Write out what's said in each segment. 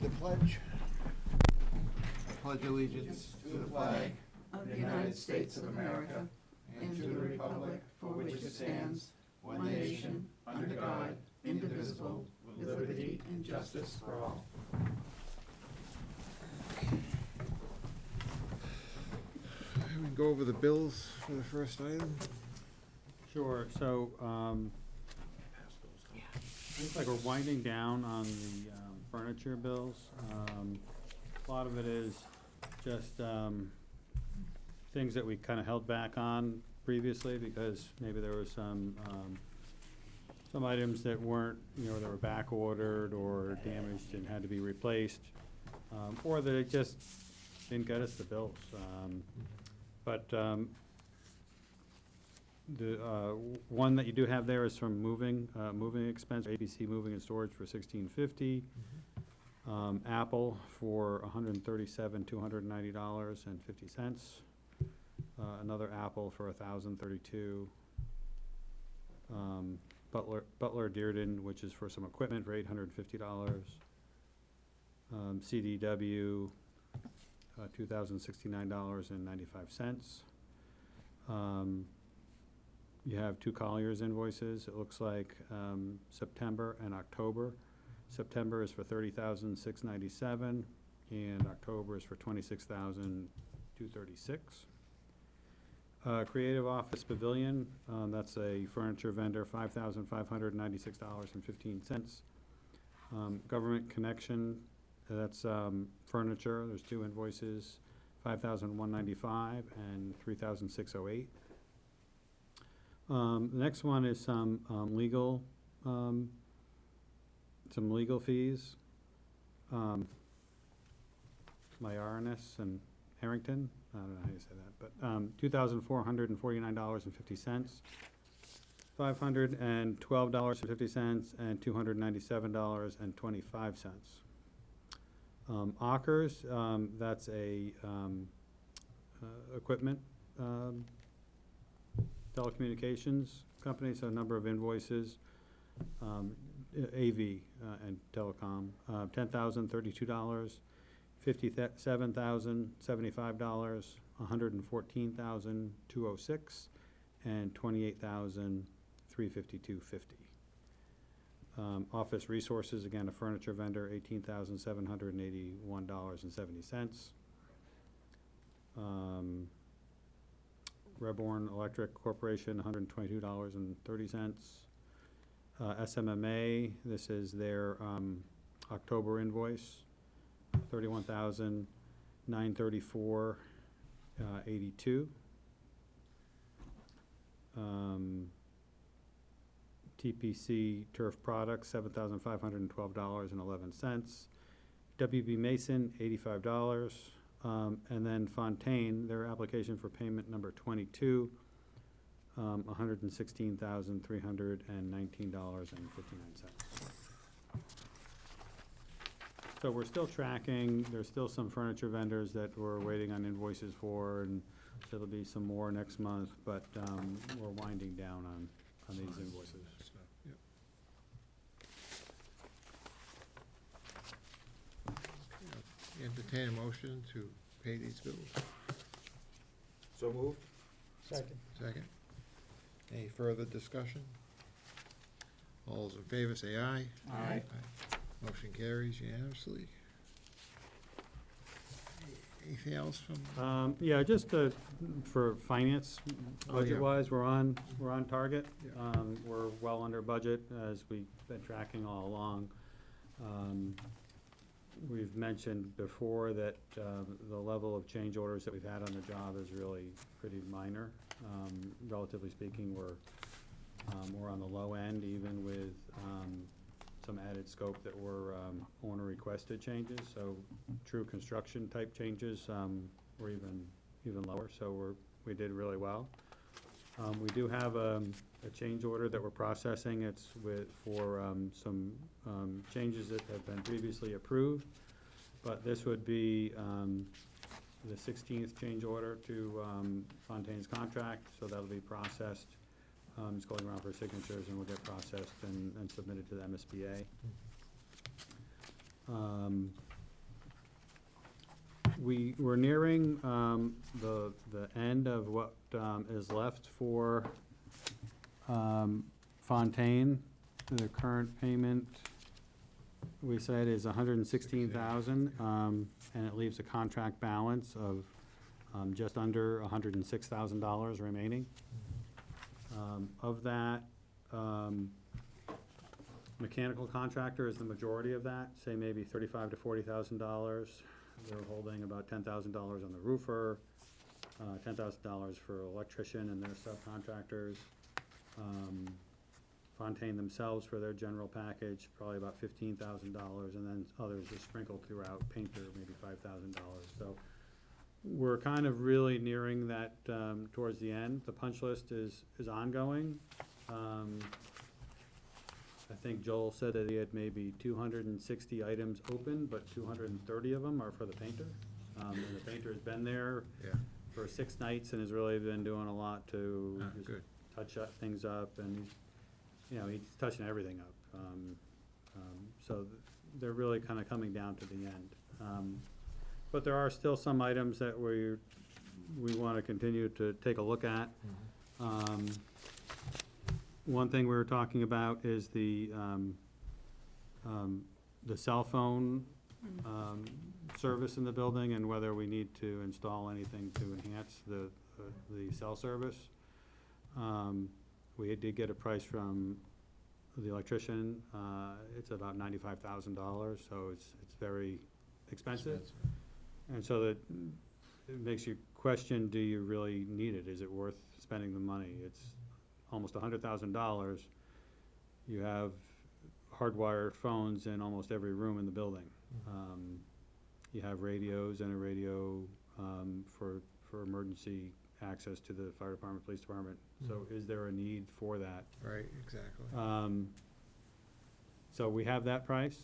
The pledge. I pledge allegiance to the flag of the United States of America and to the republic for which it stands, one nation, under God, indivisible, with liberty and justice for all. We can go over the bills for the first item. Sure, so, looks like we're winding down on the furniture bills. A lot of it is just things that we kind of held back on previously because maybe there was some items that weren't, that were back ordered or damaged and had to be replaced, or that it just didn't get us the bills. But the one that you do have there is from moving expense, ABC Moving and Storage for $1,650. Apple for $137,290.50. Another Apple for $1,032. Butler Dearden, which is for some equipment, for $850. CDW, $2,069.95. You have two Collier's invoices. It looks like September and October. September is for $30,697, and October is for $26,236. Creative Office Pavilion, that's a furniture vendor, $5,596.15. Government Connection, that's furniture. There's two invoices, $5,195 and $3,608. The next one is some legal fees. Mayarinus and Harrington, I don't know how you say that, but $2,449.50, $512.50, and $297.25. Ockers, that's a equipment telecommunications company, so a number of invoices, AV and telecom, $10,032, $57,075, $114,206, and $28,352.50. Office Resources, again, a furniture vendor, $18,781.70. Reborn Electric Corporation, $122.30. SMMA, this is their October invoice, $31,934.82. TPC Turf Products, $7,512.11. WB Mason, $85. And then Fontaine, their application for payment number 22, $116,319.59. So we're still tracking. There's still some furniture vendors that we're waiting on invoices for, and there'll be some more next month, but we're winding down on these invoices. Entertain a motion to pay these bills. So moved. Second. Second. Any further discussion? All those in favor say aye. Aye. Motion carries unanimously. Anything else from? Yeah, just for finance, budget-wise, we're on target. Yeah. We're well under budget, as we've been tracking all along. We've mentioned before that the level of change orders that we've had on the job is really pretty minor. Relatively speaking, we're on the low end, even with some added scope that were owner requested changes. So true construction type changes were even lower. So we did really well. We do have a change order that we're processing. It's for some changes that have been previously approved, but this would be the 16th change order to Fontaine's contract, so that'll be processed. It's going around for signatures, and will get processed and submitted to the MSBA. we're nearing, the end of what, is left for, Fontaine. The current payment, we said, is $116,000, and it leaves a contract balance of, just under $106,000 remaining. Of that, mechanical contractor is the majority of that, say maybe $35,000 to $40,000. They're holding about $10,000 on the roofer, $10,000 for electrician and their subcontractors. Fontaine themselves for their general package, probably about $15,000, and then others are sprinkled throughout, painter, maybe $5,000. So we're kind of really nearing that, towards the end. The punch list is ongoing. I think Joel said that he had maybe 260 items open, but 230 of them are for the painter. And the painter's been there Yeah. for 6 nights and has really been doing a lot to just Good. touch things up, and he's, he's touching everything up. So they're really kind of coming down to the end. But there are still some items that we want to continue to take a look at. One thing we were talking about is the cell phone service in the building, and whether we need to install anything to enhance the cell service. We did get a price from the electrician. It's about $95,000, so it's very expensive. And so that it makes you question, do you really need it? Is it worth spending the money? It's almost $100,000. You have hardwired phones in almost every room in the building. You have radios and a radio for emergency access to the fire department, police department. So is there a need for that? Right, exactly. So we have that price.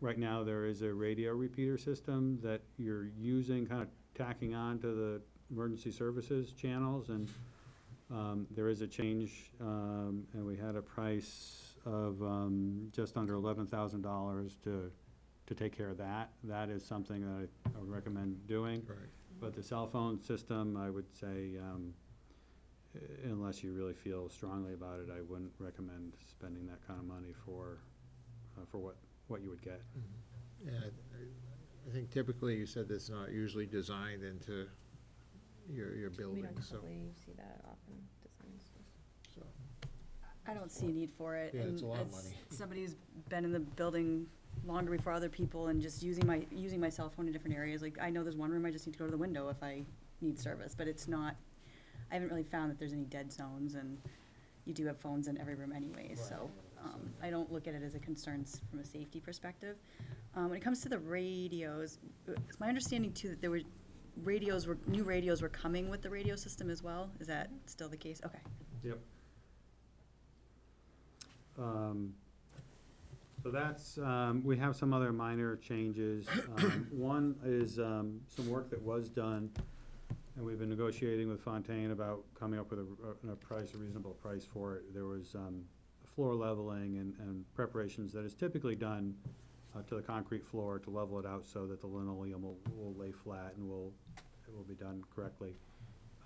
Right now, there is a radio repeater system that you're using, kind of tacking on to the emergency services channels, and there is a change, and we had a price of just under $11,000 to take care of that. That is something that I would recommend doing. Right. But the cell phone system, I would say, unless you really feel strongly about it, I wouldn't recommend spending that kind of money for what you would get. Yeah, I think typically you said it's not usually designed into your We building, don't so, typically see that often, designs. so, I don't see a need for it. Yeah, it's a and lot of as money. Somebody who's been in the building longer before other people and just using my cell phone in different areas. Like, I know there's one room I just need to go to the window if I need service, but it's not, I haven't really found that there's any dead zones, and you do have phones in every room anyways, so, I don't look at it as a concern from a safety perspective. When it comes to the radios, it's my understanding too that there were new radios were coming with the radio system as well. Is that still the case? Okay. Yep. So that's, we have some other minor changes. One is some work that was done, and we've been negotiating with Fontaine about coming up with a reasonable price for it. There was floor leveling and preparations that is typically done to the concrete floor to level it out so that the linoleum will lay flat and it will be done correctly.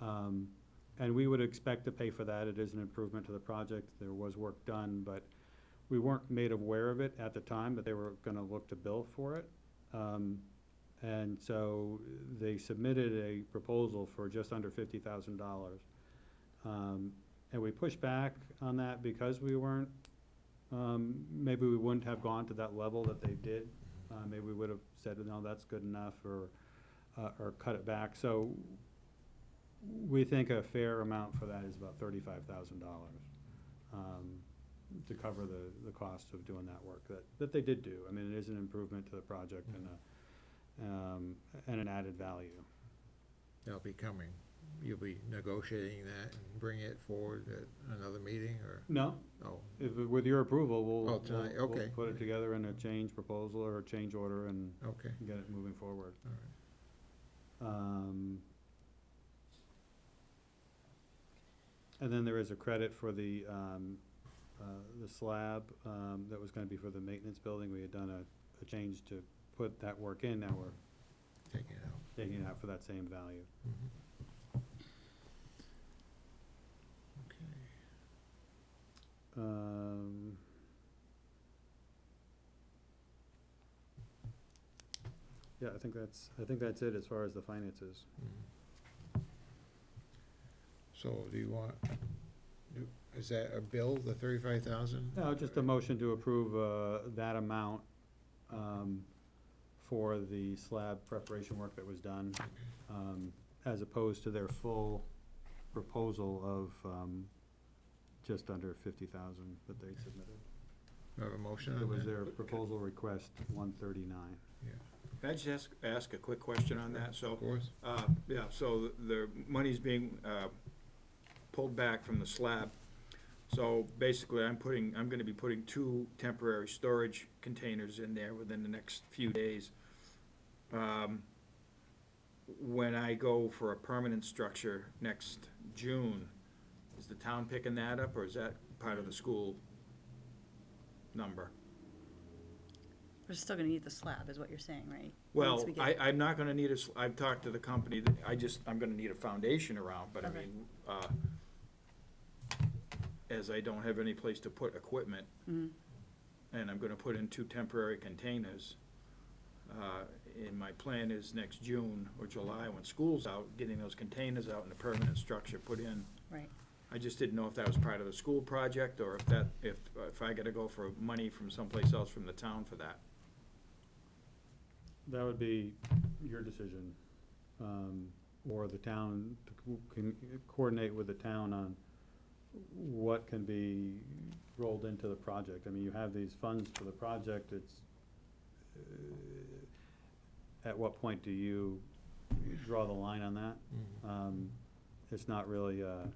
And we would expect to pay for that. It is an improvement to the project. There was work done, but we weren't made aware of it at the time, that they were gonna look to bill for it. And so they submitted a proposal for just under $50,000. And we pushed back on that because we weren't, maybe we wouldn't have gone to that level that they did. Maybe we would have said, no, that's good enough, or cut it back. So we think a fair amount for that is about $35,000 to cover the cost of doing that work that they did do. I mean, it is an improvement to the project and an added value. they'll be coming. You'll be negotiating that and bring it forward at another meeting, or? No, Oh, with your approval, Oh, tonight, we'll okay. put it together in a change proposal or a change order and okay, get it moving forward. all right. And then there is a credit for the slab, that was gonna be for the maintenance building. We had done a change to put that work in. Now we're Taking it out. taking it out for that same value. Okay. Yeah, I think that's it as far as the finances. So do you want, is that a bill, the 35,000? No, just a motion to approve, that amount, for the slab preparation work that was done, as opposed to their full proposal of, just under 50,000 that they submitted. Do I have a motion on It was that? their proposal request 139. Yeah, Can I just ask a quick question on that? So, of course. yeah, so the money's being pulled back from the slab. So basically, I'm gonna be putting 2 temporary storage containers in there within the next few days. When I go for a permanent structure next June, is the town picking that up, or is that part of the school number? We're still gonna need the slab, is what you're saying, right? Well, Once we get- I'm not gonna need I've talked to the company, I'm gonna need a foundation around, but I Okay. mean, as I don't have any place to put equipment, Mhm. and I'm gonna put in 2 temporary containers, and my plan is next June or July, when school's out, getting those containers out and the permanent structure put in. Right. I just didn't know if that was part of the school project, or if I gotta go for money from someplace else from the town for that. That would be your decision, or the town, can coordinate with the town on what can be rolled into the project. I mean, you have these funds for the project, it's, at what point do you draw the line on that? It's not really a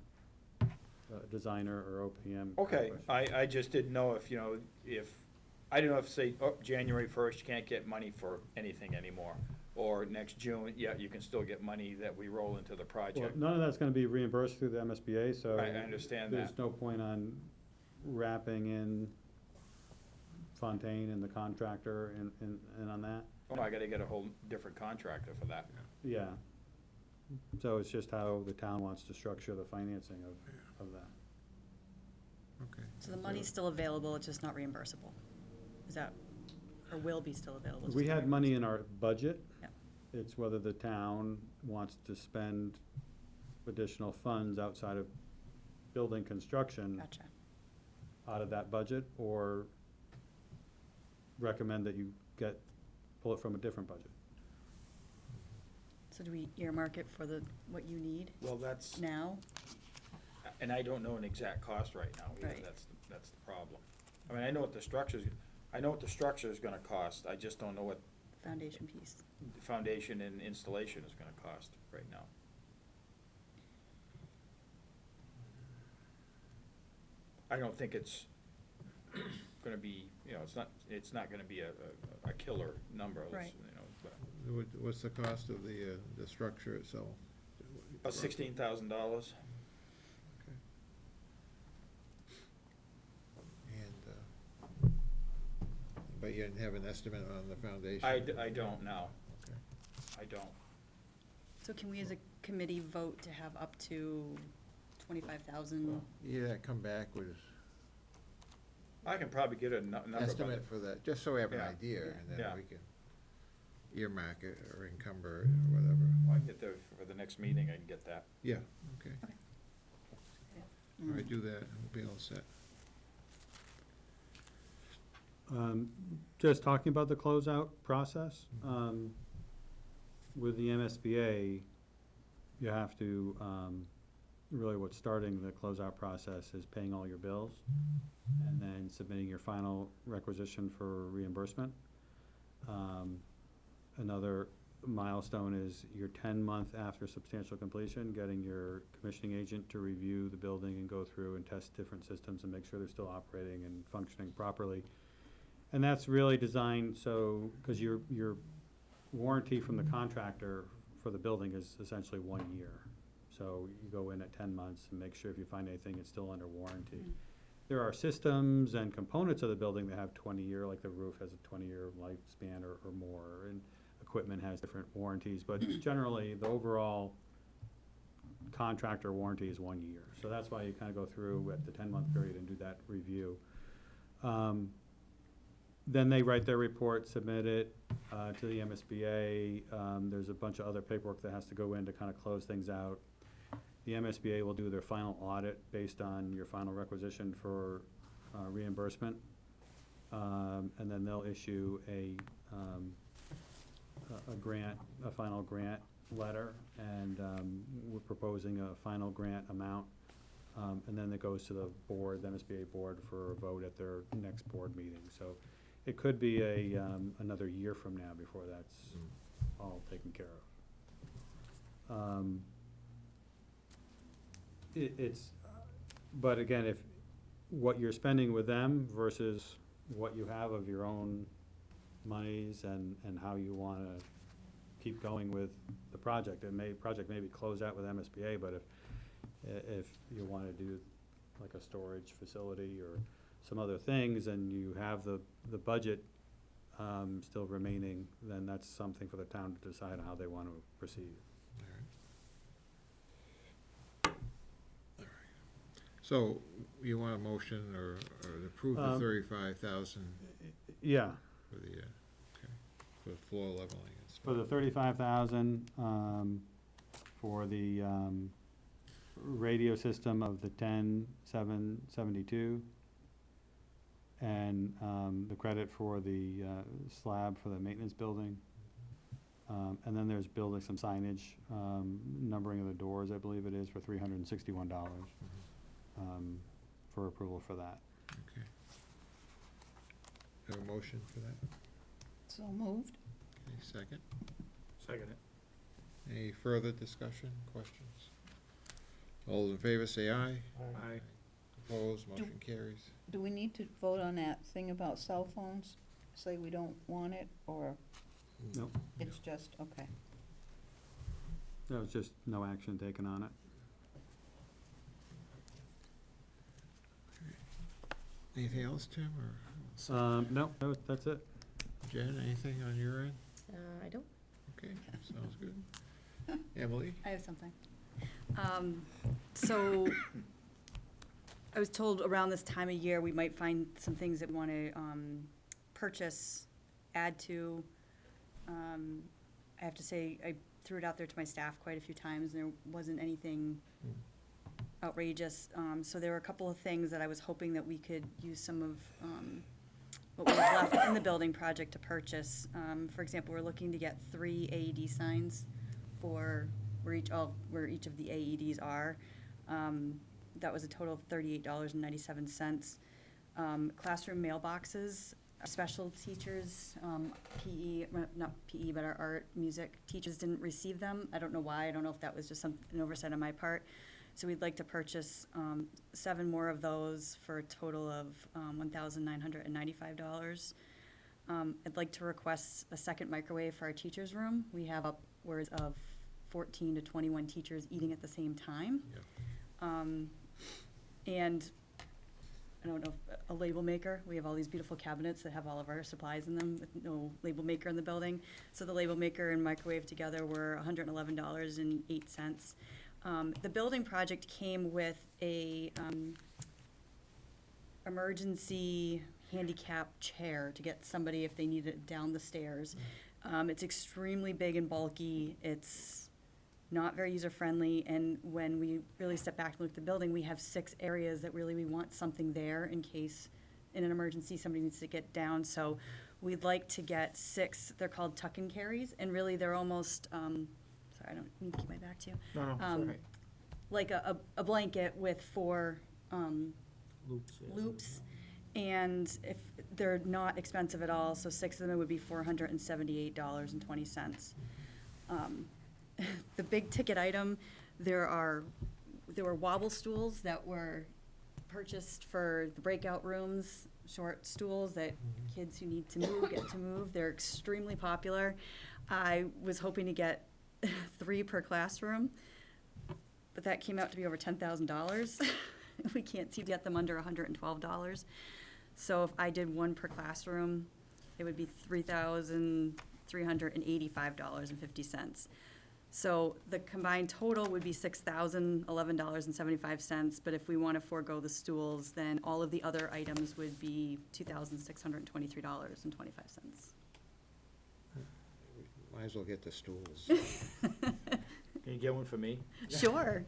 designer or OPM. Okay, question. I just didn't know if, I didn't know if, say, January 1st, you can't get money for anything anymore, or next June, yeah, you can still get money that we roll into the Well, project. none of that's gonna be reimbursed through the MSBA, so. I understand There's that. no point on wrapping in Fontaine and the contractor and on that. Oh, I gotta get a whole different contractor for that. Yeah. So it's just how the town wants to structure the financing of that. Okay. So the money's still available, it's just not reimbursable? Is that, or will be still available? just We not had money in our budget. Yeah. It's whether the town wants to spend additional funds outside of building construction Gotcha. out of that budget, or recommend that you pull it from a different budget. So do we earmark it for what you need Well, that's, now? and I don't know an exact cost right now either, Right. that's the problem. I mean, I know what the structure's gonna cost, I just don't know what Foundation piece. the foundation and installation is gonna cost right now. I don't think it's gonna be, it's not gonna be a killer number, Right. but What's the cost of the structure itself? about $16,000. Okay. And, but you didn't have an estimate on the foundation? I don't know, Okay. I don't. So can we as a committee vote to have up to 25,000? Yeah, come back with I can probably get a number. by the- estimate for that, just so we have an Yeah. idea, and then Yeah. we can earmark it or encumber it or whatever. I can get there for the next meeting, I can get that. Yeah, okay. All right, Mm. do that, and we'll be all set. Just talking about the closeout process, with the MSBA, you have to, really what's starting the closeout process is paying all your bills and then submitting your final requisition for reimbursement. Another milestone is your 10-month after substantial completion, getting your commissioning agent to review the building and go through and test different systems and make sure they're still operating and functioning properly. And that's really designed so, because your warranty from the contractor for the building is essentially 1 year. So you go in at 10 months and make sure if you find anything, it's still under warranty. Mm. There are systems and components of the building that have 20-year, like the roof has a 20-year lifespan or more, and equipment has different warranties, but generally, the overall contractor warranty is 1 year. So that's why you kind of go through at the 10-month period and do that review. Then they write their report, submit it to the MSBA. There's a bunch of other paperwork that has to go in to kind of close things out. The MSBA will do their final audit based on your final requisition for reimbursement. And then they'll issue a grant, a final grant letter, and we're proposing a final grant amount. And then it goes to the board, the MSBA board, for a vote at their next board meeting. So it could be another year from now before that's all taken care of. But again, if what you're spending with them versus what you have of your own monies and how you wanna keep going with the project, project may be closed out with MSBA, but if you wanna do like a storage facility or some other things and you have the budget still remaining, then that's something for the town to decide how they want to proceed. So you want a motion or to approve the 35,000 Yeah, for the, okay, for the floor leveling and stuff? for the 35,000, for the radio system of the 10,772, and the credit for the slab for the maintenance building. And then there's building some signage, numbering of the doors, I believe it is, for $361, for approval for that. Okay. Have a motion for that? So moved. Okay, second. Second it. Any further discussion, questions? All in favor, say aye. Aye. Opposed, motion carries. Do we need to vote on that thing about cell phones? Say we don't want it, or Nope. it's just, okay. There was just no action taken on it. Anything else, Tim, or No, that's it. Jen, anything on your end? I don't. Okay, sounds good. Emily? I have something. So I was told around this time of year, we might find some things that we want to purchase, add to. I have to say, I threw it out there to my staff quite a few times, and there wasn't anything outrageous. So there were a couple of things that I was hoping that we could use some of what we have left in the building project to purchase. For example, we're looking to get 3 AED signs for where each of the AEDs are. That was a total of $38.97. Classroom mailboxes, our special teachers, PE, not PE, but our art, music teachers didn't receive them. I don't know why. I don't know if that was just an oversight on my part. So we'd like to purchase 7 more of those for a total of $1,995. I'd like to request a second microwave for our teachers' room. We have upwards of 14 to 21 teachers eating at the same time. Yep. And I don't know, if a label maker. We have all these beautiful cabinets that have all of our supplies in them with no label maker in the building. So the label maker and microwave together were $111.08. The building project came with a emergency handicap chair to get somebody if they need it down the stairs. It's extremely big and bulky. It's not very user-friendly, and when we really step back and look at the building, we have 6 areas that really we want something there in case in an emergency somebody needs to get down. So we'd like to get 6, they're called tuck and carries, and really they're almost, sorry, I don't need to keep my back to you. No, it's all right. Like a blanket with 4 loops, and if they're not expensive at all, so 6 of them would be $478.20. The big ticket item, there were wobble stools that were purchased for the breakout rooms, short stools that kids who need to move get to move. They're extremely popular. I was hoping to get 3 per classroom, but that came out to be over $10,000. We can't seem to get them under $112. So if I did 1 per classroom, it would be $3,300 $385.50. So the combined total would be $6,011.75, but if we want to forego the stools, then all of the other items would be $2,623.25. Might as well get the stools. Can you get one for me? Sure.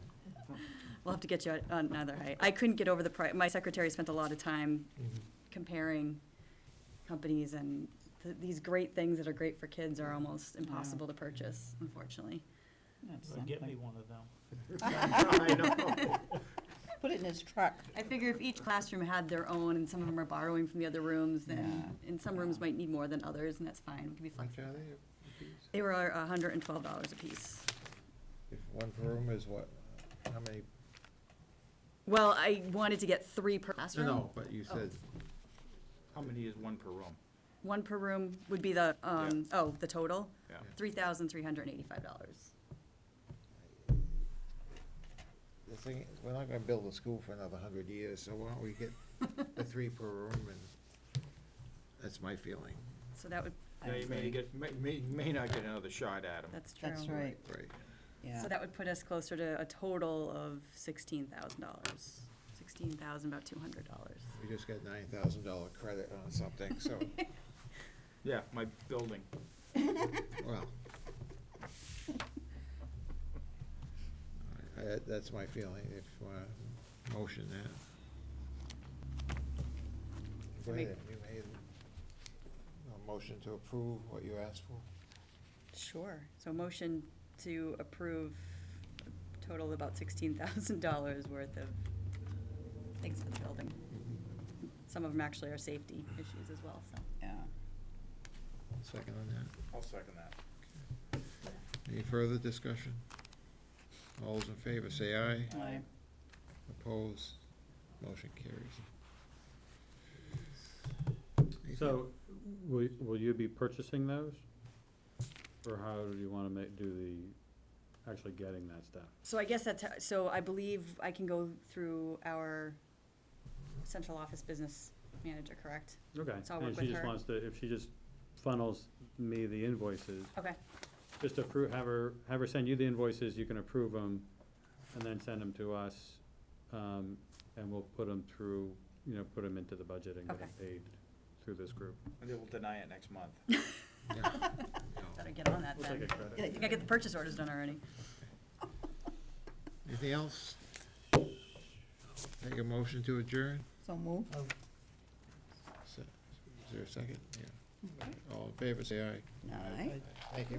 We'll have to get you another height. I couldn't get over the price. My secretary spent a lot of time comparing companies, and these great things that are great for kids are almost impossible to purchase, unfortunately. That's Get me something. one of them. I know. Put it in his truck. I figure if each classroom had their own, and some of them are borrowing from the other rooms, then, and some rooms might need more than others, and that's fine. We can be How much flexible. are they a piece? They were $112 a piece. If one per room is what, how many? Well, I wanted to get 3 per classroom. No, but you said, How many is one per room? 1 per room would be the, the total? Yeah. $3,385. the thing, is, we're not gonna build a school for another 100 years, so why don't we get the 3 per room, and that's my feeling. So that would, I Now, you may agree. get, may not get another shot at them. that's true. That's right, Right. yeah. So that would put us closer to a total of $16,000. About $200. We just got $9,000 credit on something, so, Yeah, my building. well. That's my feeling, if, motion that. Go Make- ahead, you made a motion to approve what you asked for. Sure. So motion to approve a total of about $16,000 worth of things for the building. Some of them actually are safety issues as well, so. Yeah. Second on that. I'll second that. Any further discussion? All those in favor, say aye. Aye. Opposed? Motion carries. So, will you be purchasing those? Or how do you wanna actually getting that stuff? So I guess so I believe I can go through our central office business manager, correct? Okay, So I'll and work if she with just her. wants to, if she just funnels me the invoices, Okay, just approve, have her send you the invoices, you can approve them, and then send them to us, and we'll put them through, put them into the budget and get them paid through this group. And they will deny it next month. Yeah. better get on that We'll then. take a credit. You gotta get the purchase orders done already. Anything else? Take a motion to adjourn? So move. Is there a second? Yeah. All in favor, say aye. Aye. Thank you.